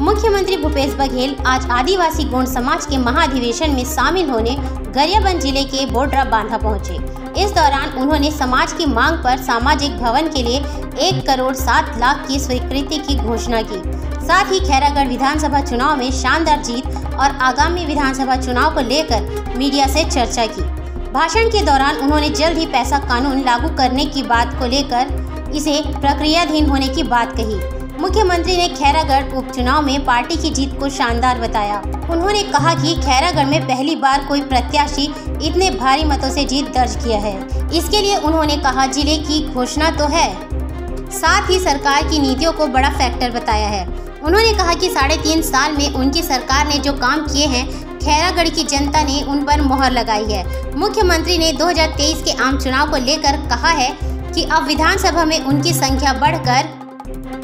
मुख्यमंत्री भूपेश बघेल आज आदिवासी गोंड समाज के महाधिवेशन में शामिल होने गरियाबंद जिले के बोडरा बांधा पहुंचे। इस दौरान उन्होंने समाज की मांग पर सामाजिक भवन के लिए 1,07,00,000 की स्वीकृति की घोषणा की। साथ ही खैरागढ़ विधानसभा चुनाव में शानदार जीत और आगामी विधानसभा चुनाव को लेकर मीडिया से चर्चा की। भाषण के दौरान उन्होंने जल्द ही पैसा कानून लागू करने की बात को लेकर इसे प्रक्रियाधीन होने की बात कही। मुख्यमंत्री ने खैरागढ़ उपचुनाव में पार्टी की जीत को शानदार बताया। उन्होंने कहा कि खैरागढ़ में पहली बार कोई प्रत्याशी इतने भारी मतों से जीत दर्ज किया है। इसके लिए उन्होंने कहा जिले की घोषणा तो है, साथ ही सरकार की नीतियों को बड़ा फैक्टर बताया है। उन्होंने कहा कि 3.5 साल में उनकी सरकार ने जो काम किए हैं, खैरागढ़ की जनता ने उन पर मोहर लगाई है। मुख्यमंत्री ने 2023 के आम चुनाव को लेकर कहा है कि अब विधानसभा में उनकी संख्या बढ़कर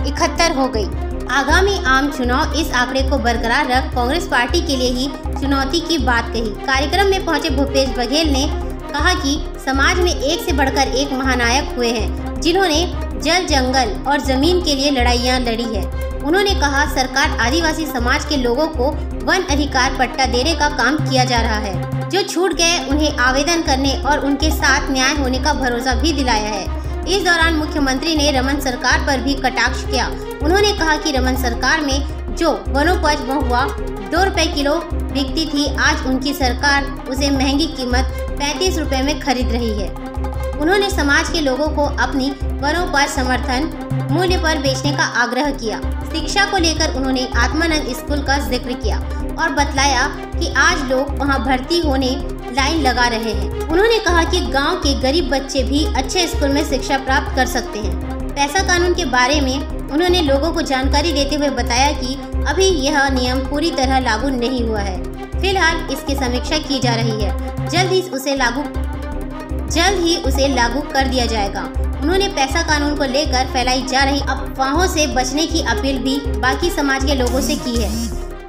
71 हो गई। आगामी आम चुनाव इस आंकड़े को बरकरार रख कांग्रेस पार्टी के लिए ही चुनौती की बात कही। कार्यक्रम में पहुंचे भूपेश बघेल ने कहा कि समाज में एक से बढ़कर एक महानायक हुए हैं, जिन्होंने जल, जंगल और जमीन के लिए लड़ाइयां लड़ी है। उन्होंने कहा सरकार आदिवासी समाज के लोगों को वन अधिकार पट्टा देने का काम किया जा रहा है। जो छूट गए उन्हें आवेदन करने और उनके साथ न्याय होने का भरोसा भी दिलाया है। इस दौरान मुख्यमंत्री ने रमन सरकार पर भी कटाक्ष किया। उन्होंने कहा कि रमन सरकार में जो वनोपज हुआ 2 रुपए किलो बिकती थी, आज उनकी सरकार उसे महंगी कीमत 35 रुपए में खरीद रही है। उन्होंने समाज के लोगों को अपनी वनोपज समर्थन मूल्य पर बेचने का आग्रह किया। शिक्षा को लेकर उन्होंने आत्मानंद स्कूल का जिक्र किया और बतलाया कि आज लोग वहां भर्ती होने लाइन लगा रहे हैं। उन्होंने कहा कि गांव के गरीब बच्चे भी अच्छे स्कूल में शिक्षा प्राप्त कर सकते हैं। पैसा कानून के बारे में उन्होंने लोगों को जानकारी देते हुए बताया कि अभी यह नियम पूरी तरह लागू नहीं हुआ है। फिलहाल इसकी समीक्षा की जा रही है। जल्द ही उसे लागू कर दिया जाएगा। उन्होंने पैसा कानून को लेकर फैलाई जा रही अफवाहों से बचने की अपील भी बाकी समाज के लोगों से की है।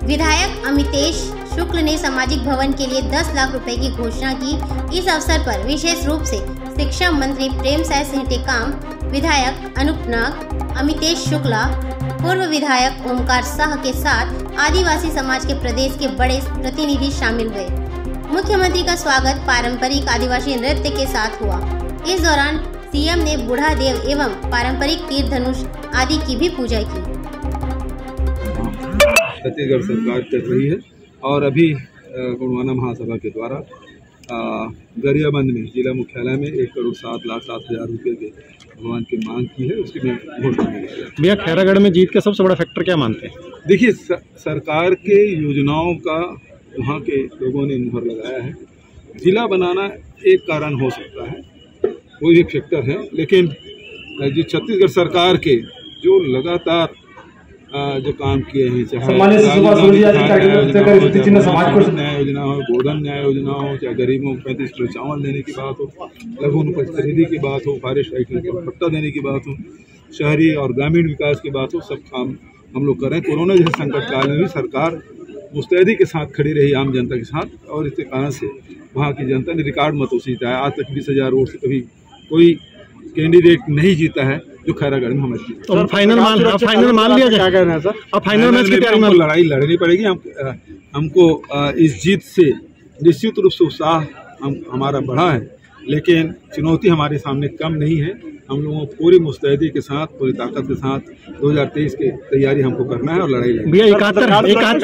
विधायक अमितेश शुक्ल ने सामाजिक भवन के लिए 10 लाख रुपए की घोषणा की। इस अवसर पर विशेष रूप से शिक्षा मंत्री प्रेमसाय सिंह टेकाम, विधायक अनूप नाग, अमितेश शुक्ला, पूर्व विधायक ओमकार शाह के साथ आदिवासी समाज के प्रदेश के बड़े प्रतिनिधि शामिल हुए। मुख्यमंत्री का स्वागत पारंपरिक आदिवासी नृत्य के साथ हुआ। इस दौरान सीएम ने बूढ़ा देव एवं पारंपरिक तीर धनुष आदि की भी पूजा की। छत्तीसगढ़ सरकार कर रही है और अभी गोंडवाना महासभा के द्वारा गरियाबंद में जिला मुख्यालय में 1,07,07,000 रुपये के भवन की मांग की है, उसकी मैं घोषणा की है। भैया खैरागढ़ में जीत का सबसे बड़ा फैक्टर क्या मानते हैं? देखिए, सरकार के योजनाओं का वहाँ के लोगों ने मुहर लगाया है। जिला बनाना एक कारण हो सकता है, कोई एक फैक्टर है, लेकिन जो छत्तीसगढ़ सरकार के जो लगातार जो काम किए हैं, चाहे न्याय योजना हो, गोधन न्याय योजना हो, चाहे गरीबों को 35 किलो चावल देने की बात हो, लघु उपज खरीदी की बात हो, फॉरेस्ट राइट का पट्टा देने की बात हो, शहरी और ग्रामीण विकास की बात हो, सब काम हम लोग करें। कोरोना जैसे संकट काल में भी सरकार मुस्तैदी के साथ खड़ी रही आम जनता के साथ, और इसके कारण से वहाँ की जनता ने रिकॉर्ड मतों से जीता है। आज तक 20,000 वोट से कभी कोई कैंडिडेट नहीं जीता है जो खैरागढ़ में हमारे जीता। तो फाइनल मान लिया जाए, क्या कहना है सर? अब फाइनल मैच की तैयारी में लड़ाई लड़नी पड़ेगी। हमको इस जीत से निश्चित रूप से उत्साह हमारा बढ़ा है, लेकिन चुनौती हमारे सामने कम नहीं है। हम लोगों को पूरी मुस्तैदी के साथ, पूरी ताकत के साथ 2023 की तैयारी हमको करना है और लड़ाई लड़नी।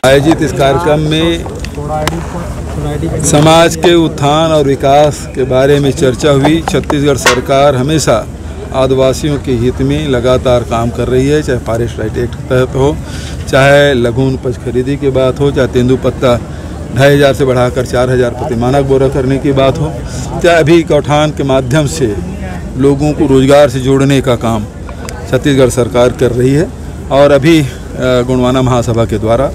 आयोजित इस कार्यक्रम में समाज के उत्थान और विकास के बारे में चर्चा हुई। छत्तीसगढ़ सरकार हमेशा आदिवासियों के हित में लगातार काम कर रही है, चाहे फॉरेस्ट राइट एक्ट के तहत हो, चाहे लघु उपज खरीदी की बात हो, चाहे तेंदुपत्ता 2,500 से बढ़ाकर 4,000 प्रति मानक बोरा करने की बात हो, चाहे अभी गौठान के माध्यम से लोगों को रोजगार से जोड़ने का काम छत्तीसगढ़ सरकार कर रही है। और अभी गोंडवाना महासभा के द्वारा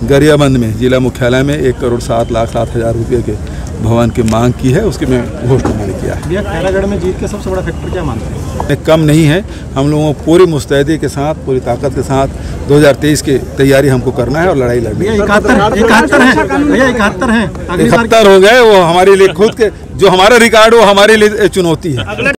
गरियाबंद में जिला मुख्यालय में 1,07,07,000 रुपये के भवन की मांग की है, उसकी मैं घोषणा मैंने किया है। भैया खैरागढ़ में जीत का सबसे बड़ा फैक्टर क्या मानते हैं? कम नहीं है। हम लोगों को पूरी मुस्तैदी के साथ, पूरी ताकत के साथ 2023 की तैयारी हमको करना है और लड़ाई लड़नी है। 71 हैं। 71 हो गए, वो हमारे लिए खुद के जो हमारा रिकॉर्ड वो हमारे लिए चुनौती है।